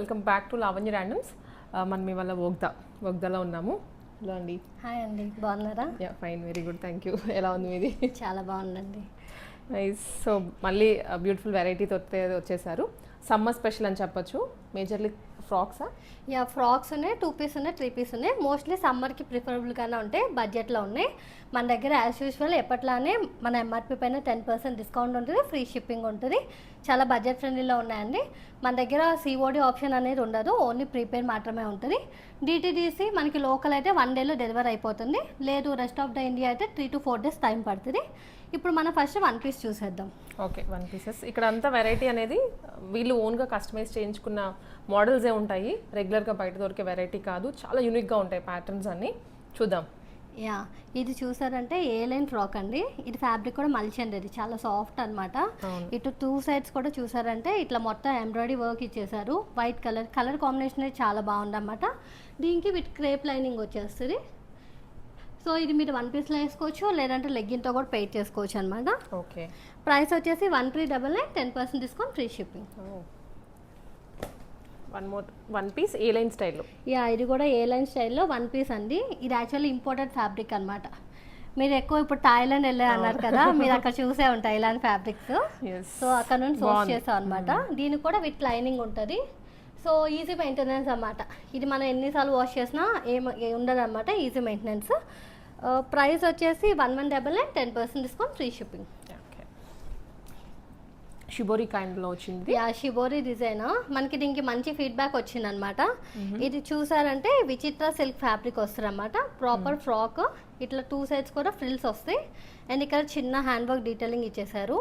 Welcome back to Lavanya randoms. మనం ఇవాళ వగ్దాలో ఉన్నాము. హలో అండి. హాయ్ అండి, బాగున్నారా? Yeah fine, very good, thank you. ఎలా ఉంది మీది? చాలా బాగుందండి. నైస్. సో మళ్ళీ బ్యూటిఫుల్ వెరైటీతో వచ్చేసారు. సమ్మర్ స్పెషల్ అని చెప్పొచ్చు. మేజర్లీ ఫ్రాక్సా? యా, ఫ్రాక్స్ ఉన్నాయి, 2 పీస్ ఉన్నాయి, 3 పీస్ ఉన్నాయి. మోస్ట్లీ సమ్మర్కి ప్రిఫరబుల్గానే ఉంటాయి, బడ్జెట్లో ఉన్నాయి. మన దగ్గర యాజ్ యూజువల్ ఎప్పట్లానే మన ఎంఆర్పి పైన 10% డిస్కౌంట్ ఉంటుంది, ఫ్రీ షిప్పింగ్ ఉంటుంది. చాలా బడ్జెట్ ఫ్రెండ్లీలో ఉన్నాయండి. మన దగ్గర సిఓడి ఆప్షన్ అనేది ఉండదు, ఓన్లీ ప్రీపెయిడ్ మాత్రమే ఉంటుంది. డిటీడీసీ మనకి లోకల్ అయితే 1 డేలో డెలివరీ అయిపోతుంది, లేదు రెస్ట్ ఆఫ్ ద ఇండియా అయితే 3 to 4 days టైం పడుతుంది. ఇప్పుడు మనం ఫస్ట్ 1 పీస్ చూసేద్దాం. Okay, 1 pieces. ఇక్కడ అంతా వెరైటీ అనేది వీళ్ళు ఓన్గా కస్టమైజ్ చేయించుకున్న మోడల్సే ఉంటాయి, రెగ్యులర్గా బయట దొరికే వెరైటీ కాదు. చాలా యూనిక్గా ఉంటాయి ప్యాటర్న్స్ అన్నీ. చూద్దాం. యా, ఇది చూసారంటే ఏ లైన్ ఫ్రాక్ అండి. ఇది ఫ్యాబ్రిక్ కూడా మల్చి అండి, ఇది చాలా సాఫ్ట్ అనమాట. ఇటు 2 sides కూడా చూసారంటే ఇట్లా మొత్తం ఎంబ్రాయిడరీ వర్క్ ఇచ్చేసారు. వైట్ కలర్ కాంబినేషన్ అయితే చాలా బాగుందన్నమాట. దీనికి విత్ క్రేప్ లైనింగ్ వచ్చేస్తుంది. సో ఇది మీరు 1 పీస్లో వేసుకోవచ్చు, లేదంటే లెగ్గిన్తో కూడా పెయిట్ చేసుకోవచ్చు అనమాట. ఓకే, ప్రైస్ వచ్చేసి 1399, 10% discount, free shipping. One piece A line స్టైల్లో. యా, ఇది కూడా ఏ లైన్ స్టైల్లో 1 పీస్ అండి. ఇది యాక్చువల్లీ ఇంపోర్టెడ్ ఫ్యాబ్రిక్ అనమాట. మీరు ఎక్కువ ఇప్పుడు థాయిలాండ్ వెళ్ళారు అన్నారు కదా, మీరు అక్కడ చూసే ఉంటాయి ఇలాంటి ఫ్యాబ్రిక్స్. సో అక్కడ నుండి సోర్స్ చేస్తాం అనమాట. దీనికి కూడా విత్ లైనింగ్ ఉంటుంది. సో ఈజీ మెయింటెనెన్స్ అన్నమాట. ఇది మనం ఎన్నిసార్లు వాష్ చేసినా ఉండదు అనమాట, ఈజీ మెయింటెనెన్స్. ప్రైస్ వచ్చేసి 1199, 10% డిస్కౌంట్, ఫ్రీ షిప్పింగ్. షిబోరి కైండ్లో వచ్చింది. Yeah, shibori design. మనకి దీనికి మంచి ఫీడ్బ్యాక్ వచ్చింది అనమాట. ఇది చూసారంటే విచిత్ర సిల్క్ ఫ్యాబ్రిక్ వస్తుంది అనమాట. ప్రాపర్ ఫ్రాక్, ఇట్లా 2 sides కూడా ఫ్రిల్స్ వస్తాయి. అండ్ ఇక్కడ చిన్న హ్యాండ్ వర్క్ డీటెయిలింగ్ ఇచ్చేసారు.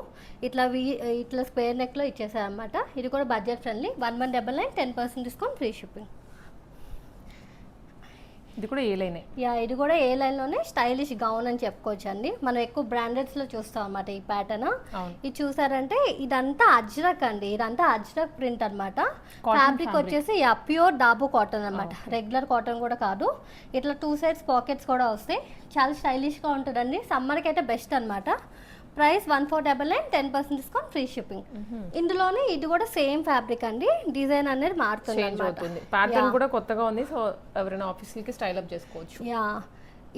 ఇట్లా స్క్వేర్ నెక్లో ఇచ్చేసారు అనమాట. ఇది కూడా budget friendly, 1199, 10% discount, free shipping. ఇది కూడా ఏ లైనే. యా, ఇది కూడా ఏ లైన్లోనే స్టైలిష్ గౌన్ అని చెప్పుకోవచ్చు అండి. మనం ఎక్కువ బ్రాండెడ్స్లో చూస్తాం అన్నమాట ఈ ప్యాటర్న్. ఇది చూసారంటే ఇదంతా అజ్రక్ అండి, ఇదంతా అజ్రక్ ప్రింట్ అనమాట. ఫ్యాబ్రిక్ వచ్చేసి ప్యూర్ డాబు కాటన్ అనమాట, రెగ్యులర్ కాటన్ కూడా కాదు. ఇట్లా 2 sides పాకెట్స్ కూడా వస్తాయి. చాలా స్టైలిష్గా ఉంటుందండి, సమ్మర్కి అయితే బెస్ట్ అనమాట. Price 1499, 10% discount, free shipping. ఇందులోనే ఇది కూడా సేమ్ ఫ్యాబ్రిక్ అండి, డిజైన్ అనేది మారుతుంది అన్నమాట. ప్యాటర్న్ కూడా కొత్తగా ఉంది, సో ఎవరైనా ఆఫీస్కి స్టైల్ అప్ చేసుకోవచ్చు. యా,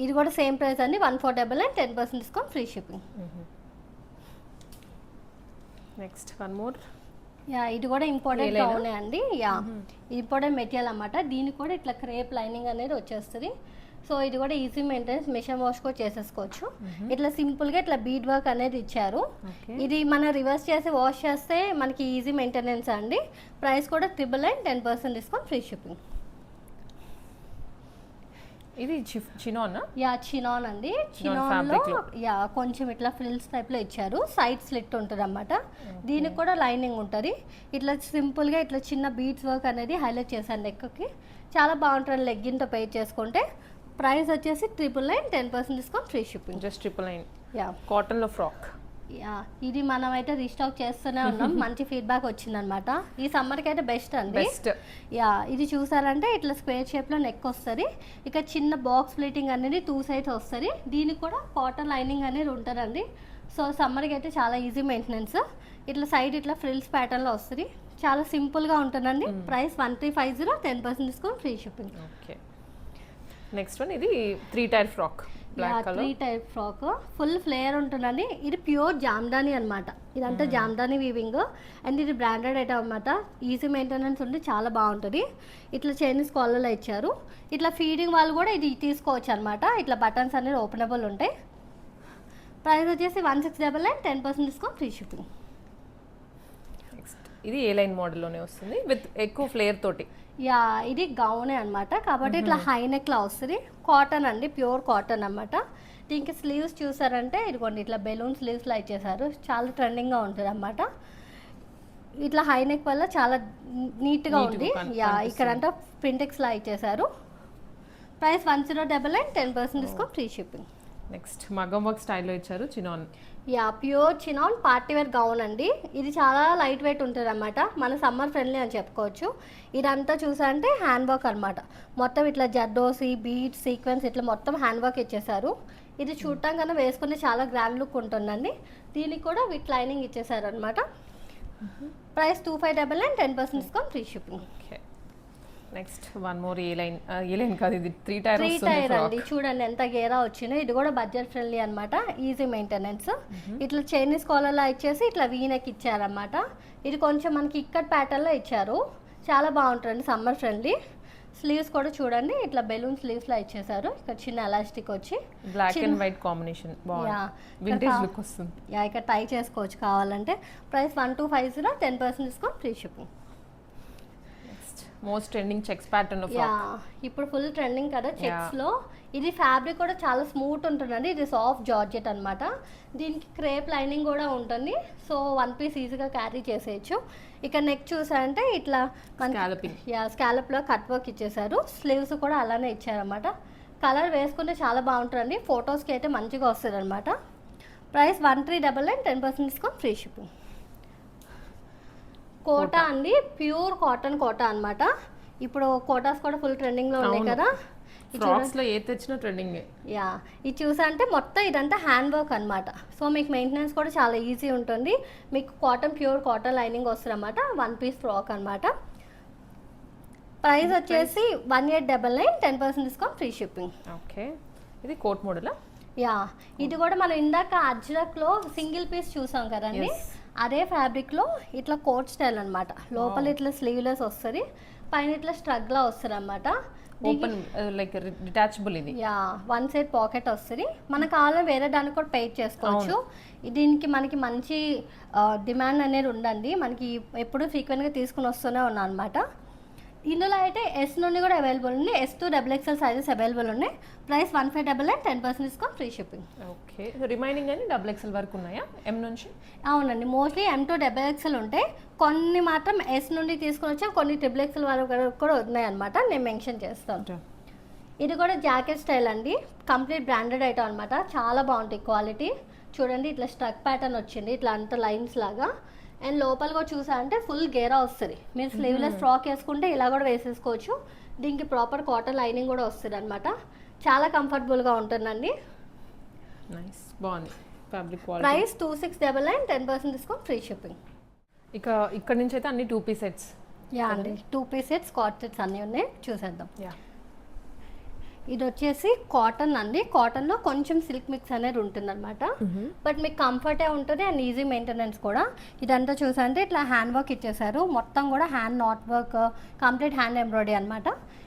ఇది కూడా సేమ్ ప్రైస్ అండి, 1499, 10% discount, free shipping. Next one more. Yeah, ఇది కూడా ఇంపార్టెంట్ అవునే అండి. యా, ఇంపార్టెంట్ మెటీరియల్ అన్నమాట. దీనికి కూడా ఇట్లా క్రేప్ లైనింగ్ అనేది వచ్చేస్తుంది. సో ఇది కూడా ఈజీ మెయింటెనెన్స్, మిషన్ వాష్ కూడా చేసేసుకోవచ్చు. ఇట్లా సింపుల్గా ఇట్లా బీడ్ వర్క్ అనేది ఇచ్చారు. ఇది మనం రివర్స్ చేసి వాష్ చేస్తే మనకి ఈజీ మెయింటెనెన్స్ అండి. ప్రైస్ కూడా 999, 10% డిస్కౌంట్, ఫ్రీ షిప్పింగ్. ఇది చినాన్. యా, చినాన్ అండి. చినాన్లో యా కొంచెం ఇట్లా ఫ్రిల్స్ టైప్లో ఇచ్చారు, సైడ్ స్లిట్ ఉంటుంది అన్నమాట. దీనికి కూడా లైనింగ్ ఉంటుంది. ఇట్లా సింపుల్గా ఇట్లా చిన్న బీడ్స్ వర్క్ అనేది హైలైట్ చేశాను నెక్కి. చాలా బాగుంటుంది లెగ్గిన్తో పే చేసుకుంటే. ప్రైస్ వచ్చేసి 999, 10% discount, free shipping. Just 999. Yeah, కాటన్లో ఫ్రాక్. యా, ఇది మనం అయితే రీస్టాక్ చేస్తూనే ఉన్నాం, మంచి ఫీడ్బ్యాక్ వచ్చిందనమాట. ఈ సమ్మర్కి అయితే బెస్ట్ అండి. బెస్ట్. యా, ఇది చూసారంటే ఇట్లా స్క్వేర్ షేప్లో నెక్ వస్తుంది. ఇక చిన్న బాక్స్ ప్లేటింగ్ అనేది 2 sides వస్తుంది. దీనికి కూడా కాటన్ లైనింగ్ అనేది ఉంటుందండి. సో సమ్మర్కి అయితే చాలా ఈజీ మెయింటెనెన్స్. ఇట్లా సైడ్ ఇట్లా ఫ్రిల్స్ ప్యాటర్న్లో వస్తుంది, చాలా సింపుల్గా ఉంటుందండి. Price 1350, 10% discount, free shipping. Okay, next one. ఇది 3 tier frock, black colour. 3 tier frock, full flare ఉంటుందండి. ఇది ప్యూర్ జామ్దాని అనమాట. ఇదంతా జామ్దాని వీవింగ్. అండ్ ఇది బ్రాండెడ్ ఐటమ్ అనమాట. ఈజీ మెయింటెనెన్స్ ఉండి చాలా బాగుంటుంది. ఇట్లా చైనీస్ కాలర్లో ఇచ్చారు. ఇట్లా ఫీడింగ్ వాళ్ళు కూడా ఇది తీసుకోవచ్చు అనమాట. ఇట్లా బటన్స్ అనేది ఓపెనబుల్ ఉంటాయి. ప్రైస్ వచ్చేసి 1699, 10% డిస్కౌంట్, ఫ్రీ షిప్పింగ్. ఇది ఏ లైన్ మోడల్లోనే వస్తుంది, విత్ ఎక్కువ ఫ్లేర్ తోటి. యా, ఇది గౌనే అనమాట, కాబట్టి ఇట్లా హై నెక్లా వస్తుంది. కాటన్ అండి, ప్యూర్ కాటన్ అనమాట. దీనికి స్లీవ్స్ చూసారంటే ఇదిగోండి ఇట్లా బెలూన్ స్లీవ్స్లా ఇచ్చేసారు, చాలా ట్రెండింగ్గా ఉంటుంది అనమాట. ఇట్లా హై నెక్ వల్ల చాలా నీట్గా ఉంది. యా, ఇక్కడంతా ప్రింటెక్స్లా ఇచ్చేసారు. Price 1099, 10% discount, free shipping. Next మగ్గం వర్క్ స్టైల్లో ఇచ్చారు, chinon. Yeah, pure chinon party wear gown అండి. ఇది చాలా లైట్ వెయిట్ ఉంటుంది అనమాట, మన సమ్మర్ ఫ్రెండ్లీ అని చెప్పుకోవచ్చు. ఇదంతా చూసారంటే హ్యాండ్ వర్క్ అనమాట. మొత్తం ఇట్లా జర్దోసి, బీడ్స్, సీక్వెన్స్ ఇట్లా మొత్తం హ్యాండ్ వర్క్ ఇచ్చేసారు. ఇది చూడటం కన్నా వేసుకునే చాలా గ్రాండ్ లుక్ ఉంటుందండి. దీనికి కూడా విత్ లైనింగ్ ఇచ్చేసారు అనమాట. Price 2599, 10% discount, free shipping. Next one more ఏ లైన్ కాదు, ఇది 3 టైర్ 3 టైర్ అండి. చూడండి ఎంత గేరా వచ్చిందో. ఇది కూడా బడ్జెట్ ఫ్రెండ్లీ అన్నమాట, ఈజీ మెయింటెనెన్స్. ఇట్లా చైనీస్ కాలర్లా ఇచ్చేసి ఇట్లా వీనెక్ ఇచ్చారన్నమాట. ఇది కొంచెం మనకి ఇక్కట్ ప్యాటర్న్లో ఇచ్చారు, చాలా బాగుంటుంది, సమ్మర్ ఫ్రెండ్లీ. స్లీవ్స్ కూడా చూడండి ఇట్లా బెలూన్ స్లీవ్స్ లా ఇచ్చేసారు. ఇక్కడ చిన్న ఎలాస్టిక్ వచ్చి బ్లాక్ అండ్ వైట్ కాంబినేషన్ బాగుంది, వింటేజ్ లుక్ వస్తుంది. ఇక్కడ టై చేసుకోవచ్చు కావాలంటే. Price 1250, 10% discount, free shipping. Most trending checks pattern లో ఇప్పుడు ఫుల్ ట్రెండింగ్ కదా చెక్స్ లో. ఇది ఫ్యాబ్రిక్ కూడా చాలా స్మూత్ ఉంటుందండి. ఇది సాఫ్ట్ జార్జెట్ అన్నమాట. దీనికి క్రేప్ లైనింగ్ కూడా ఉంటుంది. సో 1 పీస్ ఈజీగా క్యారీ చేసేయచ్చు. ఇక నెక్ చూసారంటే ఇట్లా స్కాలప్ లో కట్ వర్క్ ఇచ్చేసారు. స్లీవ్స్ కూడా అలానే ఇచ్చారన్నమాట. కలర్ వేసుకుంటే చాలా బాగుంటుందండి. ఫొటోస్కి అయితే మంచిగా వస్తుంది అనమాట. Price 1399, 10% discount, free shipping. Kota అండి, ప్యూర్ కాటన్ కోటా అన్నమాట. ఇప్పుడు కోటాస్ కూడా ఫుల్ ట్రెండింగ్ లో ఉన్నాయి కదా. ఫ్రాక్స్ లో ఏ తెచ్చినా ట్రెండింగ్. ఇది చూసా అంటే మొత్తం ఇదంతా హ్యాండ్ వర్క్ అనమాట. సో మీకు మెయింటెనెన్స్ కూడా చాలా ఈజీ ఉంటుంది. మీకు కాటన్, ప్యూర్ కాటన్ లైనింగ్ వస్తుంది అనమాట. 1 పీస్ ఫ్రాక్ అనమాట. ప్రైస్ వచ్చేసి 1899, 10% డిస్కౌంట్, ఫ్రీ షిప్పింగ్. ఓకే, ఇది కోట్ మోడల్. ఇది కూడా మనం ఇందాక అజ్రక్ లో సింగిల్ పీస్ చూసాం కదండి, అదే ఫ్యాబ్రిక్ లో ఇట్లా కోట్ స్టైల్ అన్నమాట. లోపల ఇట్లా స్లీవ్లెస్ వస్తుంది, పైన ఇట్లా స్ట్రగ్ లా వస్తుంది అన్నమాట. Open like detachable. ఇది 1 సైడ్ పాకెట్ వస్తుంది. మనకు కావాలని వేరే దానికి కూడా పెయిట్ చేసుకోవచ్చు. దీనికి మనకి మంచి డిమాండ్ అనేది ఉండండి. మనకి ఎప్పుడు ఫ్రీక్వెంట్ గా తీసుకుని వస్తూనే ఉన్నాం అనమాట. ఇందులో అయితే ఎస్ నుండి కూడా అవైలబుల్ ఉంది. S to XXL sizes available ఉన్నాయి. Price 1599, 10% discount, free shipping. Okay, remaining అని XXL వరకు ఉన్నాయా M నుంచి? అవునండి, మోస్ట్లీ M to XXL ఉంటాయి. కొన్ని మాత్రం S నుండి తీసుకొని వచ్చాం, కొన్ని XXL వరకు కూడా ఉన్నాయి అనమాట. నేను మెన్షన్ చేస్తాను. ఇది కూడా జాకెట్ స్టైల్ అండి, కంప్లీట్ బ్రాండెడ్ ఐటమ్ అనమాట. చాలా బాగుంటాయి క్వాలిటీ. చూడండి ఇట్లా స్ట్రక్ ప్యాటర్న్ వచ్చింది, ఇట్లా అంత లైన్స్ లాగా. అండ్ లోపల కూడా చూసారంటే ఫుల్ గేరా వస్తుంది. మీరు స్లీవ్లెస్ ఫ్రాక్ వేసుకుంటే ఇలా కూడా వేసేసుకోవచ్చు. దీనికి ప్రాపర్ కాటన్ లైనింగ్ కూడా వస్తుంది అనమాట. చాలా కంఫర్టబుల్గా ఉంటుందండి. నైస్, బాగుంది fabric quality. Price 2699, 10% discount, free shipping. ఇక్కడ నుంచి అయితే అన్ని 2 పీస్ సెట్స్. అండి 2 పీస్ సెట్స్, కాట్ సెట్స్ అన్నీ ఉన్నాయి, చూసేద్దాం. ఇది వచ్చేసి కాటన్ అండి. కాటన్లో కొంచెం సిల్క్ మిక్స్ అనేది ఉంటుంది అనమాట. బట్ మీకు కంఫర్టే ఉంటుంది అండ్ ఈజీ మెయింటెనెన్స్ కూడా. ఇదంతా చూసారంటే ఇట్లా హ్యాండ్ వర్క్ ఇచ్చేసారు. మొత్తం కూడా hand not work, complete hand embroidery అనమాట.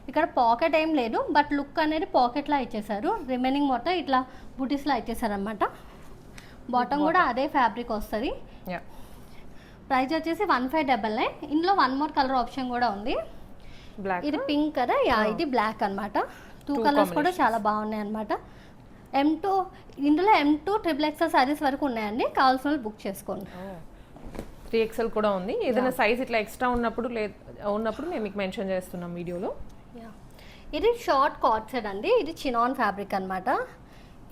ఇక్కడ పాకెట్ ఏం లేదు, బట్ లుక్ అనేది పాకెట్లా ఇచ్చేసారు. రిమైనింగ్ మొత్తం ఇట్లా బుటీస్లా ఇచ్చేసారు అనమాట. బాటమ్ కూడా అదే ఫ్యాబ్రిక్ వస్తుంది. ప్రైస్ వచ్చేసి 1599. ఇందులో 1 మోర్ కలర్ ఆప్షన్ కూడా ఉంది. ఇది పింక్ కదా, ఇది బ్లాక్ అనమాట. 2 కలర్స్ కూడా చాలా బాగున్నాయి అనమాట. ఇందులో M2 XXL సారీస్ వరకు ఉన్నాయండి. కావాల్సిన వాళ్ళు బుక్ చేసుకోండి. 3XL కూడా ఉంది. ఏదైనా సైజ్ ఇట్లా ఎక్స్ట్రా ఉన్నప్పుడు మేము మీకు మెన్షన్ చేస్తున్నాం వీడియోలో. ఇది షార్ట్ కాట్ సెట్ అండి. ఇది చినాన్ ఫ్యాబ్రిక్ అనమాట.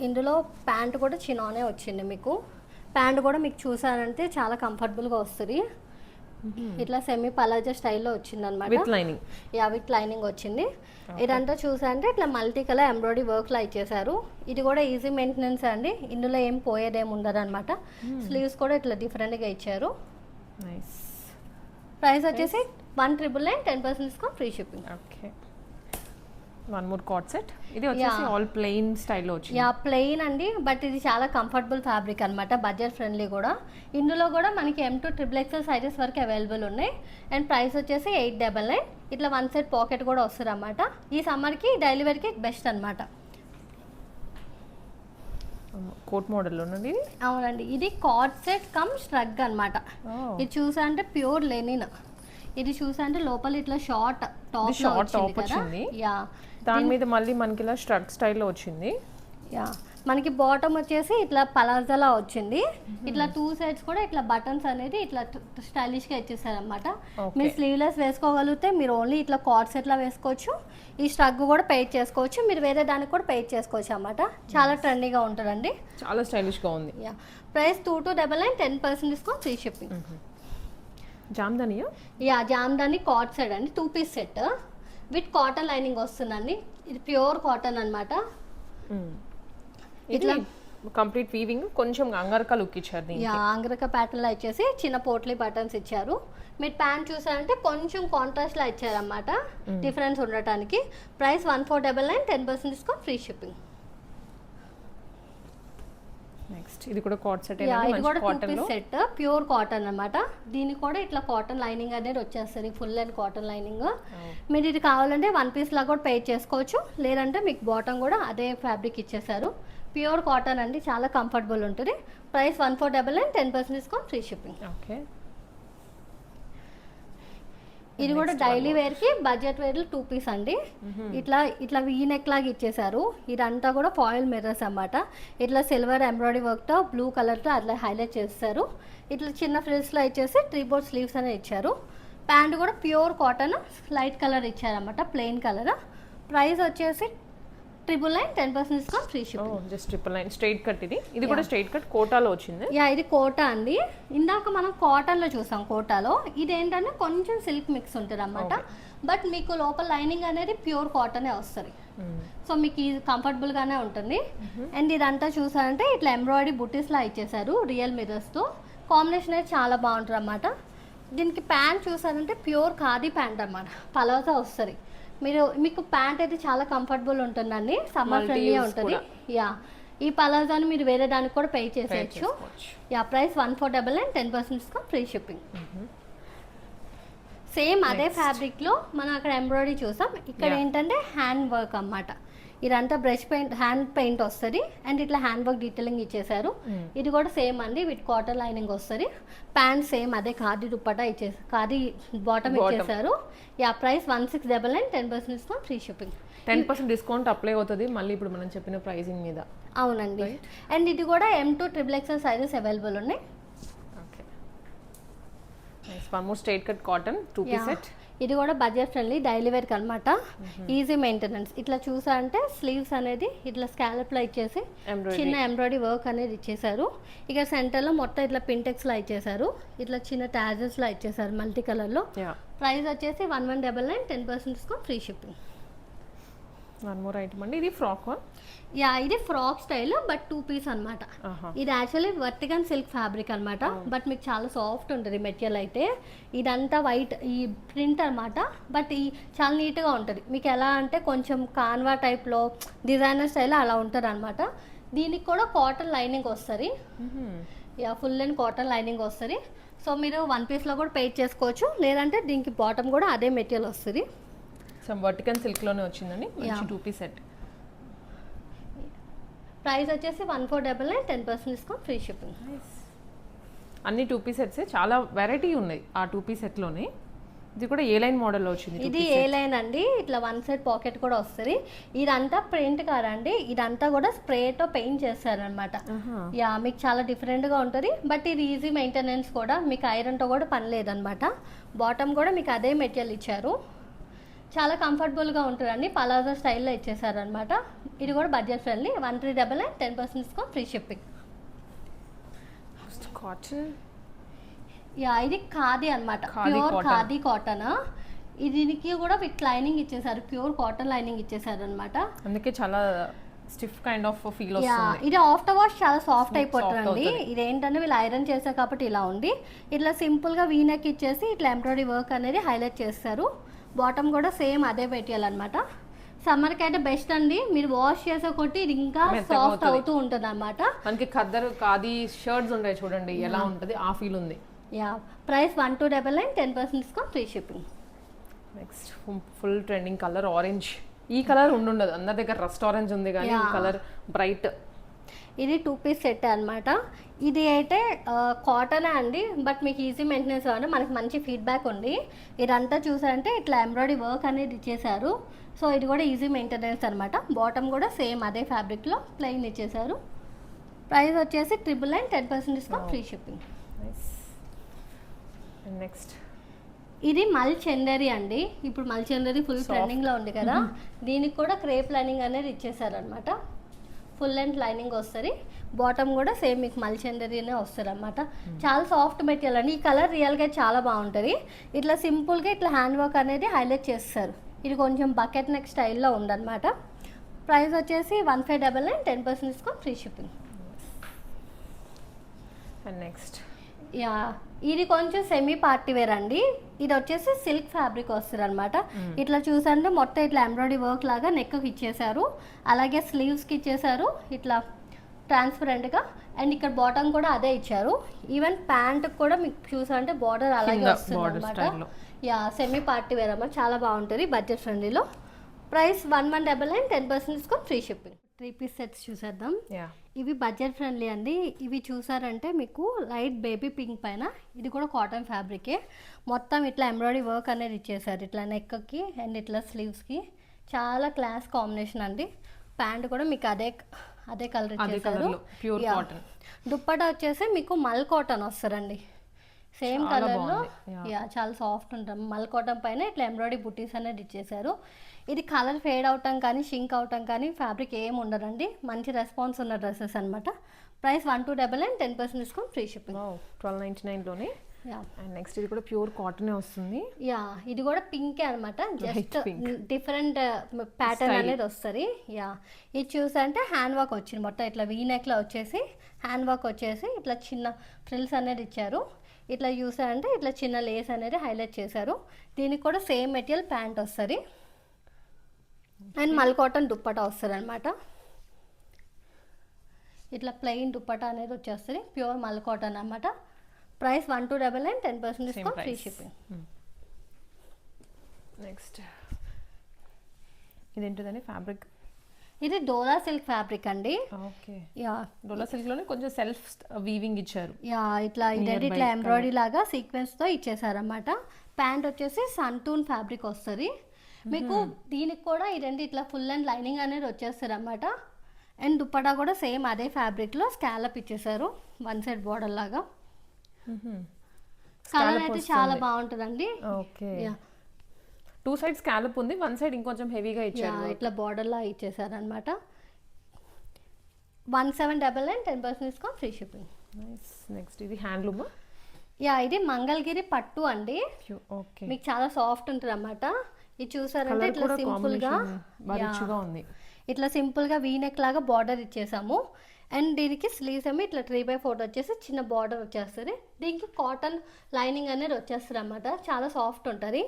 ఇందులో ప్యాంట్ కూడా చినానే వచ్చింది మీకు. ప్యాంట్ కూడా మీకు చూసారంటే చాలా కంఫర్టబుల్గా వస్తుంది. ఇట్లా సెమీ పలాజో స్టైల్లో వచ్చింది అనమాట. With lining. విత్ లైనింగ్ వచ్చింది. ఇదంతా చూసారంటే ఇట్లా మల్టీ కలర్ ఎంబ్రాయిడరీ వర్క్ లా ఇచ్చేసారు. ఇది కూడా ఈజీ మెయింటెనెన్స్ అండి. ఇందులో ఏం పోయేదేం ఉండదు అనమాట. స్లీవ్స్ కూడా ఇట్లా డిఫరెంట్గా ఇచ్చారు. ప్రైస్ వచ్చేసి 1999, 10% discount, free shipping. Okay, 1 more కాట్ సెట్. ఇది వచ్చేసి ఆల్ ప్లెయిన్ స్టైల్లో వచ్చింది. ప్లెయిన్ అండి, బట్ ఇది చాలా కంఫర్టబుల్ ఫ్యాబ్రిక్ అనమాట. బడ్జెట్ ఫ్రెండ్లీ కూడా. ఇందులో కూడా మనకి M2 XXL సైజెస్ వరకు అవైలబుల్ ఉన్నాయి. అండ్ ప్రైస్ వచ్చేసి 899. ఇట్లా 1 సెట్ పాకెట్ కూడా వస్తుంది అనమాట. ఈ సమ్మర్కి డైలీ వేర్కి బెస్ట్ అనమాట. కోట్ మోడల్లో ఉన్నది. అవునండి, ఇది కాట్ సెట్ కమ్ స్ట్రగ్ అనమాట. ఇది చూసా అంటే ప్యూర్ లెనిన్. ఇది చూసా అంటే లోపల ఇట్లా షార్ట్ టాప్ వచ్చింది. దాని మీద మళ్ళీ మనకి ఇలా స్ట్రగ్ స్టైల్లో వచ్చింది. మనకి బాటమ్ వచ్చేసి ఇట్లా పలాజాలా వచ్చింది. ఇట్లా 2 సైడ్స్ కూడా ఇట్లా బటన్స్ అనేది ఇట్లా స్టైలిష్ గా ఇచ్చేసారు అనమాట. మీరు స్లీవ్లెస్ వేసుకోగలిగితే మీరు ఓన్లీ ఇట్లా కార్డ్ సెట్ లా వేసుకోవచ్చు. ఈ స్ట్రగ్ కూడా పెయిట్ చేసుకోవచ్చు. మీరు వేరే దానికి కూడా పెయిట్ చేసుకోవచ్చు అనమాట. చాలా ట్రెండీగా ఉంటుందండి. చాలా స్టైలిష్ గా ఉంది. Price 2299, 10% discount, free shipping. Jamdani. Jamdani coord set అండి. 2 piece set with cotton lining వస్తుందండి. ఇది ప్యూర్ కాటన్ అనమాట. ఇట్లా కంప్లీట్ వీవింగ్, కొంచెం అంగరక లుక్ ఇచ్చారు దీనికి. యా అంగరక ప్యాటర్న్ లో ఇచ్చేసి చిన్న పోట్లీ బటన్స్ ఇచ్చారు. మీరు ప్యాంట్ చూసారంటే కొంచెం కాంట్రాస్ట్ లా ఇచ్చారన్నమాట, డిఫరెన్స్ ఉండటానికి. Price 1499, 10% discount, free shipping. Next ఇది కూడా కాట్ సెట్ ఇది కూడా 2 పీస్ సెట్, ప్యూర్ కాటన్ అన్నమాట. దీనికి కూడా ఇట్లా కాటన్ లైనింగ్ అనేది వచ్చేస్తుంది, ఫుల్ అండ్ కాటన్ లైనింగ్. మీరు ఇది కావాలంటే 1 పీస్ లా కూడా పే చేసుకోవచ్చు, లేదంటే మీకు బాటమ్ కూడా అదే ఫ్యాబ్రిక్ ఇచ్చేసారు. ప్యూర్ కాటన్ అండి, చాలా కంఫర్టబుల్ ఉంటుంది. Price 1499, 10% discount, free shipping. Okay, ఇది కూడా డైలీ వేర్ కి బడ్జెట్ వేర్ 2 పీస్ అండి. ఇట్లా వీ నెక్ లాగా ఇచ్చేసారు. ఇదంతా కూడా ఫాయిల్ మిర్రర్స్ అన్నమాట. ఇట్లా సిల్వర్ ఎంబ్రాయిడరీ వర్క్ తో బ్లూ కలర్ తో అట్లా హైలైట్ చేస్తారు. ఇట్లా చిన్న ఫ్రిల్స్ లో ఇచ్చేసి 3 బోర్డ్ స్లీవ్స్ అనేది ఇచ్చారు. ప్యాంట్ కూడా ప్యూర్ కాటన్ లైట్ కలర్ ఇచ్చారన్నమాట, ప్లెయిన్ కలర్. ప్రైస్ వచ్చేసి 999, 10% discount, free shipping. Just 999 straight cut. ఇది కూడా స్ట్రైట్ కట్ కోటాలో వచ్చింది. యా ఇది కోటా అండి. ఇందాక మనం కాటన్ లో చూసాం కోటాలో, ఇది ఏంటంటే కొంచెం సిల్క్ మిక్స్ ఉంటుంది అన్నమాట. బట్ మీకు లోపల లైనింగ్ అనేది ప్యూర్ కాటనే వస్తుంది. సో మీకు ఇది కంఫర్టబుల్ గానే ఉంటుంది. అండ్ ఇదంతా చూసారంటే ఇట్లా ఎంబ్రాయిడరీ బుటీస్ లా ఇచ్చేసారు రియల్ మిర్రర్స్ తో. కాంబినేషన్ అయితే చాలా బాగుంటుంది అన్నమాట. దీనికి ప్యాంట్ చూసారంటే ప్యూర్ ఖాదీ ప్యాంట్ అన్నమాట, పలాజా వస్తుంది. మీకు ప్యాంట్ అయితే చాలా కంఫర్టబుల్ ఉంటుందండి, సమ్మర్ ఫ్రెండ్లీ ఉంటుంది. యా ఈ పలాజాని మీరు వేరే దానికి కూడా పే చేసేయచ్చు. Yeah price 1499, 10% discount, free shipping. Same అదే ఫ్యాబ్రిక్ లో మనం అక్కడ ఎంబ్రాయిడరీ చూసాం, ఇక్కడ ఏంటంటే హ్యాండ్ వర్క్ అన్నమాట. ఇదంతా బ్రష్ పెయింట్, హ్యాండ్ పెయింట్ వస్తుంది. అండ్ ఇట్లా హ్యాండ్ వర్క్ డీటెయిలింగ్ ఇచ్చేసారు. ఇది కూడా సేమ్ అండి, విత్ కాటన్ లైనింగ్ వస్తుంది. ప్యాంట్ సేమ్ అదే ఖాదీ దుప్పటా ఇచ్చేసారు, ఖాదీ బాటమ్ ఇచ్చేసారు. Yeah price 1699, 10% discount, free shipping. 10% discount apply అవుతుంది మళ్ళీ ఇప్పుడు మనం చెప్పిన ప్రైసింగ్ మీద. అవునండి. అండ్ ఇది కూడా M2 XXL సైజెస్ అవైలబుల్ ఉన్నాయి. Okay, nice. One more straight cut cotton 2 piece set. ఇది కూడా బడ్జెట్ ఫ్రెండ్లీ, డైలీ వేర్ అనమాట. Easy maintenance. ఇట్లా చూసా అంటే స్లీవ్స్ అనేది ఇట్లా స్కాలప్ లో ఇచ్చేసి చిన్న ఎంబ్రాయిడరీ వర్క్ అనేది ఇచ్చేసారు. ఇక్కడ సెంటర్ లో మొత్తం ఇట్లా పింటెక్స్ లా ఇచ్చేసారు, ఇట్లా చిన్న టాజెస్ లా ఇచ్చేసారు మల్టీ కలర్ లో. ప్రైస్ వచ్చేసి 1199, 10% discount, free shipping. One more item అండి, ఇది ఫ్రాక్ వన్. యా ఇది ఫ్రాక్ స్టైల్ బట్ 2 పీస్ అన్నమాట. ఇది యాక్చువల్లీ వర్టికన్ సిల్క్ ఫ్యాబ్రిక్ అన్నమాట. బట్ మీకు చాలా సాఫ్ట్ ఉంటుంది మెటీరియల్ అయితే. ఇదంతా వైట్ ఈ ప్రింట్ అన్నమాట. బట్ ఈ చాలా నీట్గా ఉంటుంది. మీకు ఎలా అంటే కొంచెం కాన్వా టైప్లో డిజైనర్ స్టైల్ అలా ఉంటుంది అనమాట. దీనికి కూడా కాటన్ లైనింగ్ వస్తుంది. Yeah full and cotton lining వస్తుంది. సో మీరు 1 పీస్లో కూడా పే చేసుకోవచ్చు, లేదంటే దీనికి బాటమ్ కూడా అదే మెటీరియల్ వస్తుంది. వర్టికన్ సిల్క్ లోనే వచ్చిందండి, మంచి 2 పీస్ సెట్. ప్రైస్ వచ్చేసి 1499, 10% డిస్కౌంట్, ఫ్రీ షిప్పింగ్. అన్ని 2 పీస్ సెట్స్, చాలా వెరైటీ ఉన్నాయి ఆ 2 పీస్ సెట్ లోనే. ఇది కూడా ఏ లైన్ మోడల్ లో వచ్చింది. ఇది ఏ లైన్ అండి, ఇట్లా 1 సైడ్ పాకెట్ కూడా వస్తుంది. ఇదంతా ప్రింట్ కాదండి, ఇదంతా కూడా స్ప్రేతో పెయింట్ చేస్తారనమాట. యా మీకు చాలా డిఫరెంట్ గా ఉంటుంది. బట్ ఇది ఈజీ మెయింటెనెన్స్ కూడా, మీకు ఐరన్ తో కూడా పని లేదనమాట. బాటమ్ కూడా మీకు అదే మెటీరియల్ ఇచ్చారు, చాలా కంఫర్టబుల్గా ఉంటుందండి. పలాజో స్టైల్లో ఇచ్చేసారనమాట. ఇది కూడా budget friendly, 1399, 10% discount, free shipping. Cotton. Yeah ఇది ఖాదీ అనమాట, ప్యూర్ ఖాదీ కాటన్. దీనికి కూడా విత్ లైనింగ్ ఇచ్చేసారు, ప్యూర్ కాటన్ లైనింగ్ ఇచ్చేసారు అనమాట. అందుకే చాలా స్టిఫ్ కైండ్ ఆఫ్ ఫీల్ వస్తుంది. ఇది ఆఫ్టర్ వాష్ చాలా సాఫ్ట్ అయిపోతుందండి. ఇది ఏంటంటే వీళ్ళు ఐరన్ చేశారు కాబట్టి ఇలా ఉంది. ఇట్లా సింపుల్ గా వీ నెక్ ఇచ్చేసి ఇట్లా ఎంబ్రాయిడరీ వర్క్ అనేది హైలైట్ చేస్తారు. బాటమ్ కూడా సేమ్ అదే పెట్టాలన్నమాట. సమ్మర్కి అయితే బెస్ట్ అండి, మీరు వాష్ చేసే కొట్టి ఇది ఇంకా సాఫ్ట్ అవుతూ ఉంటుంది అనమాట. మనకి ఖద్దర్ ఖాదీ షర్ట్స్ ఉంటాయి చూడండి, ఎలా ఉంటుంది ఆ ఫీల్ ఉంది. Yeah price 1299, 10% discount, free shipping. Next full trending colour orange. ఈ కలర్ ఉండదు, అందరి దగ్గర రస్ట్ ఆరెంజ్ ఉంది కానీ ఈ కలర్ బ్రైట్. ఇది 2 పీస్ సెట్ అనమాట. ఇది అయితే కాటనే అండి, బట్ మీకు ఈజీ మెయింటెనెన్స్ అంటే మనకి మంచి ఫీడ్బ్యాక్ ఉంది. ఇదంతా చూసారంటే ఇట్లా ఎంబ్రాయిడరీ వర్క్ అనేది ఇచ్చేసారు. సో ఇది కూడా ఈజీ మెయింటెనెన్స్ అనమాట. బాటమ్ కూడా సేమ్ అదే ఫ్యాబ్రిక్లో ప్లెయిన్ ఇచ్చేసారు. ప్రైస్ వచ్చేసి 999, 10% డిస్కౌంట్, ఫ్రీ షిప్పింగ్. నెక్స్ట్ ఇది మల్ చందేరి అండి. ఇప్పుడు మల్ చందేరి ఫుల్ ట్రెండింగ్లో ఉంది కదా, దీనికి కూడా క్రేప్ లైనింగ్ అనేది ఇచ్చేసారనమాట. ఫుల్ లెంత్ లైనింగ్ వస్తుంది. బాటమ్ కూడా సేమ్ మీకు మల్చందరినే వస్తుంది అనమాట. చాలా సాఫ్ట్ మెటీరియల్ అండి. ఈ కలర్ రియల్గా చాలా బాగుంటుంది. ఇట్లా సింపుల్గా ఇట్లా హ్యాండ్ వర్క్ అనేది హైలైట్ చేస్తారు. ఇది కొంచెం బకెట్ నెక్ స్టైల్లో ఉందన్నమాట. ప్రైస్ వచ్చేసి 1599, 10% discount, free shipping. And next yeah, ఇది కొంచెం సెమీ పార్టీ వేర్ అండి. ఇది వచ్చేసి సిల్క్ ఫ్యాబ్రిక్ వస్తుంది అనమాట. ఇట్లా చూసంటే మొత్తం ఇట్లా ఎంబ్రాయిడరీ వర్క్ లాగా నెక్కి ఇచ్చేసారు, అలాగే స్లీవ్స్కి ఇచ్చేసారు ఇట్లా ట్రాన్స్పరెంట్గా. అండ్ ఇక్కడ బాటమ్ కూడా అదే ఇచ్చారు. ఈవెన్ ప్యాంట్ కూడా మీకు చూసారంటే బార్డర్ అలాగే వస్తుంది అనమాట. యా, సెమీ పార్టీ వేర్ అన్నమాట, చాలా బాగుంటుంది బడ్జెట్ ఫ్రెండ్లీలో. Price 1199, 10% discount, free shipping. 3 piece sets చూసేద్దాం. ఇవి బడ్జెట్ ఫ్రెండ్లీ అండి. ఇవి చూసారంటే మీకు లైట్ బేబీ పింక్ పైన, ఇది కూడా కాటన్ ఫ్యాబ్రికే, మొత్తం ఇట్లా ఎంబ్రాయిడరీ వర్క్ అనేది ఇచ్చేసారు ఇట్లా నెక్కి అండ్ ఇట్లా స్లీవ్స్కి. చాలా క్లాస్ కాంబినేషన్ అండి. ప్యాంట్ కూడా మీకు అదే కలర్ ఇచ్చేసారు. దుప్పటా వచ్చేసి మీకు మల్ కాటన్ వస్తారండి, సేమ్ కలర్లో. యా, చాలా సాఫ్ట్ ఉంటుంది. మల్ కాటన్ పైన ఇట్లా ఎంబ్రాయిడరీ బుటీస్ అనేది ఇచ్చేసారు. ఇది కలర్ ఫేడ్ అవటం కానీ షింక్ అవటం కానీ ఫ్యాబ్రిక్ ఏం ఉండదండి. మంచి రెస్పాన్స్ ఉన్న డ్రెస్సెస్ అనమాట. Price 1299, 10% discount, free shipping. 1299లోనే. అండ్ నెక్స్ట్ ఇది కూడా ప్యూర్ కాటనే వస్తుంది. యా, ఇది కూడా పింకే అనమాట, జస్ట్ డిఫరెంట్ ప్యాటర్న్ అనేది వస్తుంది. యా, ఇది చూసంటే హ్యాండ్ వర్క్ వచ్చింది మొత్తం ఇట్లా వీనెక్లో వచ్చేసి హ్యాండ్ వర్క్ వచ్చేసి ఇట్లా చిన్న ఫ్రిల్స్ అనేది ఇచ్చారు. ఇట్లా చూసారంటే ఇట్లా చిన్న లేస్ అనేది హైలైట్ చేశారు. దీనికి కూడా సేమ్ మెటీరియల్ ప్యాంట్ వస్తుంది అండ్ మల్ కాటన్ దుప్పటా వస్తుంది అనమాట. ఇట్లా ప్లెయిన్ దుప్పటా అనేది వచ్చేస్తుంది, ప్యూర్ మల్ కాటన్ అనమాట. Price 1299, 10% discount, free shipping. Next ఇదేంటిదండి ఫ్యాబ్రిక్? ఇది డోలా సిల్క్ ఫ్యాబ్రిక్ అండి. ఓకే. యా, డోలా సిల్క్ లోనే కొంచెం సెల్ఫ్ వీవింగ్ ఇచ్చారు. యా, ఇట్లా ఇట్లా ఎంబ్రాయిడరీ లాగా సీక్వెన్స్ తో ఇచ్చేసారన్నమాట. ప్యాంట్ వచ్చేసి సంటూన్ ఫ్యాబ్రిక్ వస్తుంది మీకు. దీనికి కూడా ఈ రెండు ఇట్లా ఫుల్ అండ్ లైనింగ్ అనేది వచ్చేస్తారు అన్నమాట. అండ్ దుప్పటా కూడా సేమ్ అదే ఫ్యాబ్రిక్ లో స్కాలప్ ఇచ్చేసారు, వన్ సైడ్ బోర్డర్ లాగా. కలర్ అయితే చాలా బాగుంటుందండి. ఓకే. టూ సైడ్ స్కాలప్ ఉంది, వన్ సైడ్ ఇంకొంచెం హెవీగా ఇచ్చారు. ఇట్లా బార్డర్ లా ఇచ్చేసారు అనమాట. 1799, 10% డిస్కౌంట్, ఫ్రీ షిప్పింగ్. నెక్స్ట్ ఇది హ్యాండ్లూమ్. యా, ఇది మంగళగిరి పట్టు అండి. ఓకే. మీకు చాలా సాఫ్ట్ ఉంటుంది అన్నమాట. ఇది చూసారంటే ఇట్లా సింపుల్ గా ఉంది, ఇట్లా సింపుల్ గా వీనెక్ లాగా బార్డర్ ఇచ్చేసాము. అండ్ దీనికి స్లీవ్స్ ఏమో ఇట్లా 3/4 వచ్చేసి చిన్న బార్డర్ వచ్చేస్తుంది. దీనికి కాటన్ లైనింగ్ అనేది వచ్చేస్తుంది అన్నమాట, చాలా సాఫ్ట్ ఉంటుంది.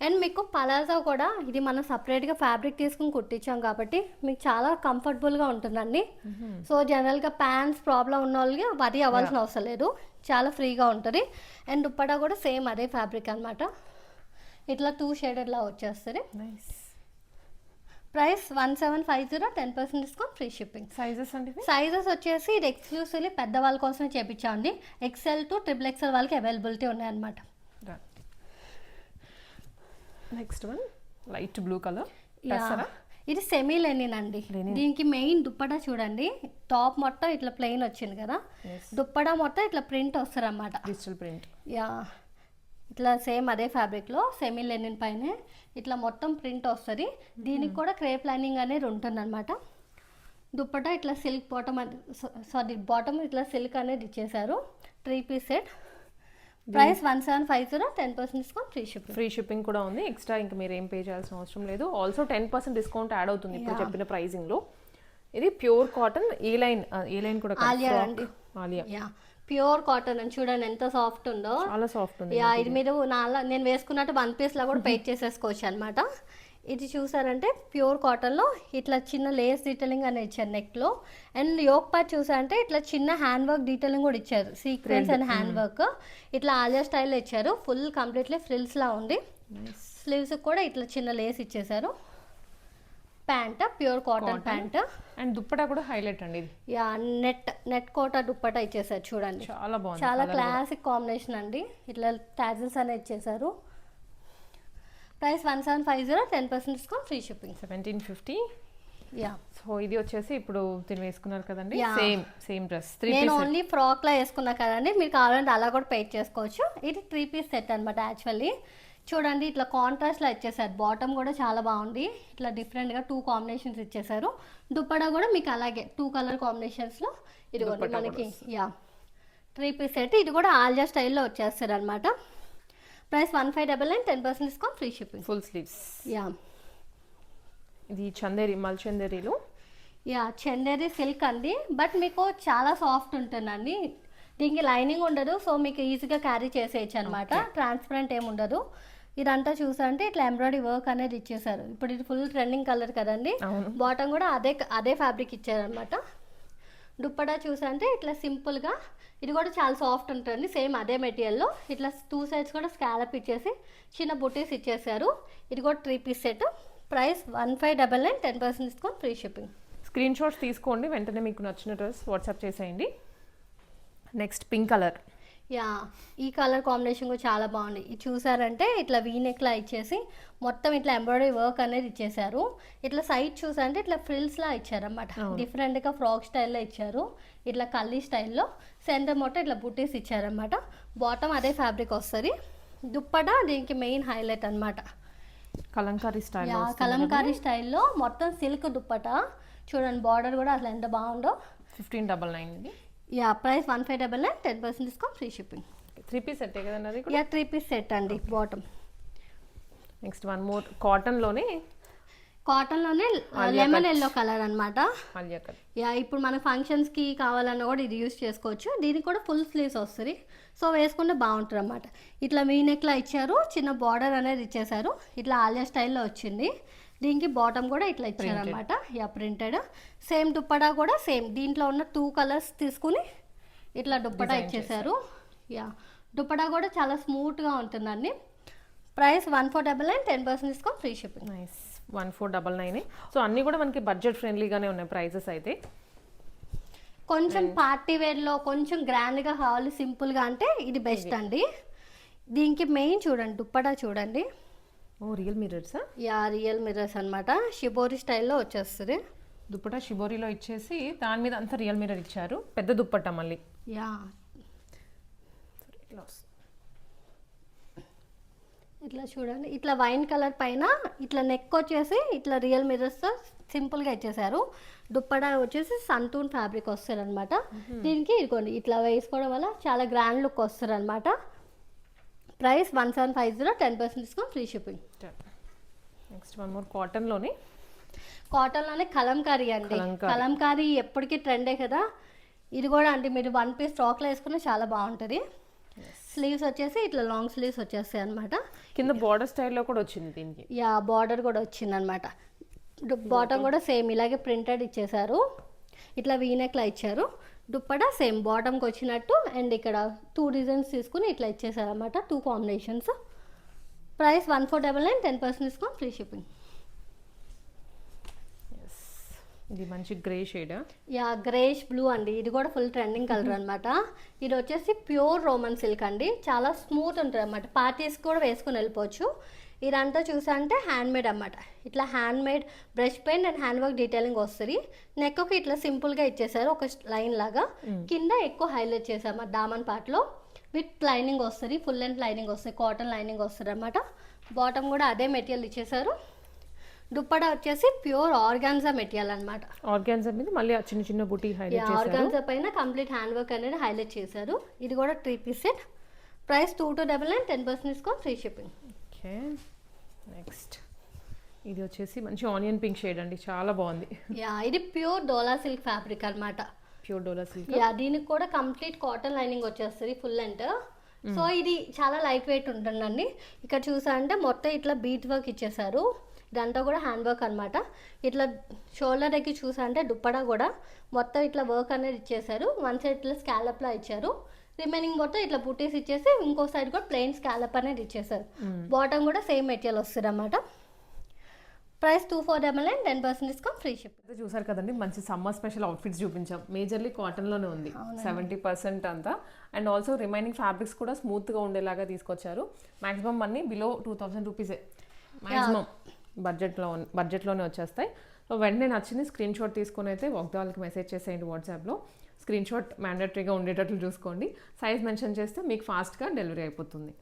అండ్ మీకు పలాజో కూడా ఇది మనం సపరేట్గా ఫ్యాబ్రిక్ తీసుకుని కుట్టించాం కాబట్టి మీకు చాలా కంఫర్టబుల్గా ఉంటుందండి. సో జనరల్గా ప్యాంట్స్ ప్రాబ్లం ఉన్న వాళ్ళకి వరి అవ్వాల్సిన అవసరం లేదు, చాలా ఫ్రీగా ఉంటుంది. అండ్ దుప్పటా కూడా సేమ్ అదే ఫ్యాబ్రిక్ అనమాట, ఇట్లా 2 షేడెడ్ లా వచ్చేస్తుంది. Price 1750, 10% discount, free shipping. Sizes వచ్చేసి ఇది ఎక్స్క్లూసివ్లీ పెద్దవాళ్ళ కోసమే చేపించామండి. XL to XXL వాళ్ళకి అవైలబిలిటీ ఉన్నాయన్నమాట. Next one light blue colour. ఇది సెమీ లెనిన్ అండి. దీనికి మెయిన్ దుప్పటా చూడండి, టాప్ మొత్తం ఇట్లా ప్లెయిన్ వచ్చింది కదా, దుప్పటా మొత్తం ఇట్లా ప్రింట్ వస్తుంది అన్నమాట, డిజిటల్ ప్రింట్. యా, ఇట్లా సేమ్ అదే ఫ్యాబ్రిక్లో సెమీ లెనిన్ పైన ఇట్లా మొత్తం ప్రింట్ వస్తుంది. దీనికి కూడా క్రేప్ లైనింగ్ అనేది ఉంటుంది అనమాట. దుప్పటా ఇట్లా సిల్క్ బాటమ్ ఇట్లా సిల్క్ అనేది ఇచ్చేసారు. 3 piece set. Price 1750, 10% discount, free shipping. Free shipping కూడా ఉంది. ఎక్స్ట్రా ఇంకా మీరు ఏం పే చేయాల్సిన అవసరం లేదు. ఆల్సో 10% డిస్కౌంట్ యాడ్ అవుతుంది ఇప్పుడు చెప్పిన ప్రైజింగ్ లో. ఇది ప్యూర్ కాటన్, ఏ లైన్ కూడా ఆలియా అండి. ఆలియా ప్యూర్ కాటన్ అని చూడండి ఎంత సాఫ్ట్ ఉందో, చాలా సాఫ్ట్ ఉంది. యా, ఇది మీరు నేను వేసుకున్నట్టు 1 పీస్ లా కూడా పెయిట్ చేసేసుకోవచ్చు అనమాట. ఇది చూసారంటే ప్యూర్ కాటన్లో ఇట్లా చిన్న లేస్ డీటెయిలింగ్ అనేది ఇచ్చారు నెక్లో. అండ్ యోక్ పార్ట్ చూసారంటే ఇట్లా చిన్న హ్యాండ్ వర్క్ డీటెయిలింగ్ కూడా ఇచ్చారు, సీక్వెన్స్ అండ్ హ్యాండ్ వర్క్ ఇట్లా ఆలియా స్టైల్లో ఇచ్చారు. ఫుల్ కంప్లీట్లీ ఫ్రిల్స్ లా ఉంది. స్లీవ్స్ కూడా ఇట్లా చిన్న లేస్ ఇచ్చేసారు. Pant pure cotton pant. And dupatta కూడా హైలైట్ అండి ఇది. యా, నెట్ కోటా దుప్పటా ఇచ్చేసారు చూడండి, చాలా బాగుంది, చాలా క్లాసిక్ కాంబినేషన్ అండి. ఇట్లా టాజిల్స్ అనేది ఇచ్చేసారు. Price 1750, 10% discount, free shipping. 1750. Yeah, so ఇది వచ్చేసి ఇప్పుడు తిని వేసుకున్నారు కదండి, సేమ్ డ్రెస్. నేను ఓన్లీ ఫ్రాక్ లా వేసుకున్నా కదండి, మీరు కావాలంటే అలా కూడా పెయిట్ చేసుకోవచ్చు. ఇది 3 పీస్ సెట్ అనమాట. యాక్చువల్లీ చూడండి ఇట్లా కాంట్రాస్ట్లో ఇచ్చేసారు. బాటమ్ కూడా చాలా బాగుంది, ఇట్లా డిఫరెంట్గా 2 కాంబినేషన్స్ ఇచ్చేసారు. దుప్పటా కూడా మీకు అలాగే 2 కలర్ కాంబినేషన్స్లో ఇది మనకి. Yeah, 3 piece set. ఇది కూడా ఆలియా స్టైల్లో వచ్చేస్తారు అనమాట. Price 1599, 10% discount, free shipping. Full sleeves. Yeah, ఇది చందేరి, మల్ చందేరీలు. యా, చందేరి సిల్క్ అండి, బట్ మీకు చాలా సాఫ్ట్ ఉంటుందండి. దీనికి లైనింగ్ ఉండదు, సో మీకు ఈజీగా క్యారీ చేసేయచ్చు అనమాట. ట్రాన్స్పరెంట్ ఏమి ఉండదు. ఇదంతా చూసారంటే ఇట్లా ఎంబ్రాయిడరీ వర్క్ అనేది ఇచ్చేసారు. ఇప్పుడు ఇది ఫుల్ ట్రెండింగ్ కలర్ కదండి. బాటమ్ కూడా అదే ఫ్యాబ్రిక్ ఇచ్చారనమాట. దుప్పటా చూసారంటే ఇట్లా సింపుల్గా, ఇది కూడా చాలా సాఫ్ట్ ఉంటుంది. సేమ్ అదే మెటీరియల్లో ఇట్లా 2 సైడ్స్ కూడా స్కాలప్ ఇచ్చేసి చిన్న బుటీస్ ఇచ్చేసారు. ఇది కూడా 3 piece set. Price 1599, 10% discount, free shipping. Screenshots తీసుకోండి, వెంటనే మీకు నచ్చిన డ్రెస్ వాట్సాప్ చేసేయండి. Next pink colour. యా, ఈ కలర్ కాంబినేషన్ కూడా చాలా బాగుంది. ఇది చూసారంటే ఇట్లా వీనెక్లా ఇచ్చేసి మొత్తం ఇట్లా ఎంబ్రాయిడరీ వర్క్ అనేది ఇచ్చేసారు. ఇట్లా సైడ్ చూసారంటే ఇట్లా ఫ్రిల్స్లా ఇచ్చారన్నమాట. డిఫరెంట్గా ఫ్రాక్ స్టైల్లో ఇచ్చారు, ఇట్లా కల్లీ స్టైల్లో. సెంటర్ మొత్తం ఇట్లా బుట్టీస్ ఇచ్చారన్నమాట. బాటమ్ అదే ఫ్యాబ్రిక్ వస్తుంది. దుప్పటా దీనికి మెయిన్ హైలైట్ అనమాట. కలంకారీ స్టైల్. కలంకారీ స్టైల్లో మొత్తం సిల్క్ దుప్పటా చూడండి. బార్డర్ కూడా అసలు ఎంత బాగుందో. 1599. Yeah, price 1599, 10% discount, free shipping. 3 piece set కదండి అది కూడా. యా, 3 పీస్ సెట్ అండి బాటమ్. నెక్స్ట్ వన్ మోర్ కాటన్లోనే లెమన్ ఎల్లో కలర్ అనమాట. ఆలియా కట్. యా, ఇప్పుడు మన ఫంక్షన్స్కి కావాలన్నా కూడా ఇది యూస్ చేసుకోవచ్చు. దీనికి కూడా ఫుల్ స్లీవ్స్ వస్తుంది, సో వేసుకుంటే బాగుంటుంది అనమాట. ఇట్లా వీనెక్లా ఇచ్చారు, చిన్న బార్డర్ అనేది ఇచ్చేసారు. ఇట్లా ఆలియా స్టైల్లో వచ్చింది. దీనికి బాటమ్ కూడా ఇట్లా ఇచ్చారనమాట. Yeah, printed. సేమ్ దుప్పటా కూడా సేమ్ దీంట్లో ఉన్న 2 కలర్స్ తీసుకుని ఇట్లా దుప్పటా ఇచ్చేసారు. యా, దుప్పటా కూడా చాలా స్మూత్గా ఉంటుందండి. Price 1499, 10% discount, free shipping. Nice. 1499. So అన్నీ కూడా మనకి బడ్జెట్ ఫ్రెండ్లీగానే ఉన్నాయి ప్రైసెస్ అయితే. కొంచెం పార్టీ వేర్లో కొంచెం గ్రాండ్గా కావాలి, సింపుల్గా అంటే ఇది బెస్ట్ అండి. దీనికి మెయిన్ చూడండి, దుప్పటా చూడండి. ఓ, రియల్ మిర్రర్సా? యా, రియల్ మిర్రర్స్ అనమాట. షిబోరి స్టైల్లో వచ్చేస్తుంది. దుప్పటా షిబోరిలో ఇచ్చేసి దాని మీద అంతా రియల్ మిర్రర్ ఇచ్చారు. పెద్ద దుప్పటా మళ్ళీ. యా, ఇట్లా చూడండి. ఇట్లా వైన్ కలర్ పైన ఇట్లా నెక్ వచ్చేసి ఇట్లా రియల్ మిర్రర్స్తో సింపుల్గా ఇచ్చేసారు. దుప్పటా వచ్చేసి సంతూన్ ఫ్యాబ్రిక్ వస్తుంది అనమాట. దీనికి ఇదిగోండి ఇట్లా వేసుకోవడం వల్ల చాలా గ్రాండ్ లుక్ వస్తుంది అనమాట. Price 1750, 10% discount, free shipping. Next one more కాటన్లోనే కలంకారీ అండి. కలంకారీ ఎప్పటికీ ట్రెండే కదా. ఇది కూడా అండి మీరు 1 పీస్ స్టాక్లో వేసుకున్న చాలా బాగుంటుంది. స్లీవ్స్ వచ్చేసి ఇట్లా లాంగ్ స్లీవ్స్ వచ్చేస్తాయి అనమాట. కింద బార్డర్ స్టైల్లో కూడా వచ్చింది దీనికి. యా, బార్డర్ కూడా వచ్చింది అనమాట. బాటమ్ కూడా సేమ్ ఇలాగే ప్రింటెడ్ ఇచ్చేసారు. ఇట్లా వీనెక్లా ఇచ్చారు. దుప్పటా సేమ్ బాటమ్కి వచ్చినట్టు అండ్ ఇక్కడ 2 డిజైన్స్ తీసుకుని ఇట్లా ఇచ్చేసారు అనమాట. 2 combinations. Price 1499, 10% discount, free shipping. ఇది మంచి grey shade. Yeah, greyish blue అండి. ఇది కూడా ఫుల్ ట్రెండింగ్ కలర్ అనమాట. ఇది వచ్చేసి ప్యూర్ రోమన్ సిల్క్ అండి. చాలా స్మూత్ ఉంటుంది అనమాట. పార్టీస్ కూడా వేసుకొని వెళ్ళిపోవచ్చు. ఇదంతా చూసా అంటే హ్యాండ్మేడ్ అన్నమాట. ఇట్లా handmade brush paint and hand work detailing వస్తుంది. నెక్కి ఇట్లా సింపుల్గా ఇచ్చేసారు ఒక లైన్ లాగా. కింద ఎక్కువ హైలైట్ చేసాము దామన్ పార్ట్లో. విత్ లైనింగ్ వస్తుంది, ఫుల్ లెంత్ లైనింగ్ వస్తుంది, కాటన్ లైనింగ్ వస్తుంది అనమాట. బాటమ్ కూడా అదే మెటీరియల్ ఇచ్చేసారు. దుప్పటా వచ్చేసి ప్యూర్ ఆర్గాన్జా మెటీరియల్ అనమాట. ఆర్గాన్జా మీద మళ్ళీ చిన్న చిన్న బుటీ హైలైట్ చేశారు. ఆర్గాన్జా పైన కంప్లీట్ హ్యాండ్ వర్క్ అనేది హైలైట్ చేశారు. ఇది కూడా 3 piece set. Price 2299, 10% discount, free shipping. Okay, next ఇది వచ్చేసి మంచి ఆనియన్ పింక్ షేడ్ అండి, చాలా బాగుంది. యా, ఇది ప్యూర్ డోలా సిల్క్ ఫ్యాబ్రిక్ అనమాట. ప్యూర్ డోలా సిల్క్. యా, దీనికి కూడా కంప్లీట్ కాటన్ లైనింగ్ వచ్చేస్తుంది ఫుల్ లెంత్. సో ఇది చాలా లైట్ వెయిట్ ఉంటుందండి. ఇక్కడ చూసా అంటే మొత్తం ఇట్లా బీట్ వర్క్ ఇచ్చేసారు. ఇదంతా కూడా హ్యాండ్ వర్క్ అనమాట. ఇట్లా షోల్డర్ దగ్గర చూసా అంటే దుప్పటా కూడా మొత్తం ఇట్లా వర్క్ అనేది ఇచ్చేసారు. 1 సైడ్ ఇట్లా స్కాలప్లా ఇచ్చారు. రిమైనింగ్ మొత్తం ఇట్లా బుటీస్ ఇచ్చేసి ఇంకో సైడ్ కూడా ప్లెయిన్ స్కాలప్ అనేది ఇచ్చేసారు. బాటమ్ కూడా సేమ్ మెటీరియల్ వస్తుంది అన్నమాట. Price 2499, 10% discount, free ship. చూసారు కదండి, మంచి సమ్మర్ స్పెషల్ అవుట్ఫిట్స్ చూపించాం. మేజర్లీ కాటన్లోనే ఉంది 70% అంతా. అండ్ ఆల్సో రిమైనింగ్ ఫ్యాబ్రిక్స్ కూడా స్మూత్గా ఉండేలాగా తీసుకొచ్చారు. మాక్సిమం అన్నీ బిలో 2000 రూపీసే మాక్సిమం బడ్జెట్లోనే వచ్చేస్తాయి. సో వెంటనే నచ్చింది స్క్రీన్ షాట్ తీసుకొని అయితే వాళ్ళకి మెసేజ్ చేసేయండి వాట్సాప్లో. స్క్రీన్ షాట్ మ్యాండేటరీగా ఉండేటట్లు చూసుకోండి. సైజ్ మెన్షన్ చేస్తే మీకు ఫాస్ట్గా డెలివరీ అయిపోతుంది.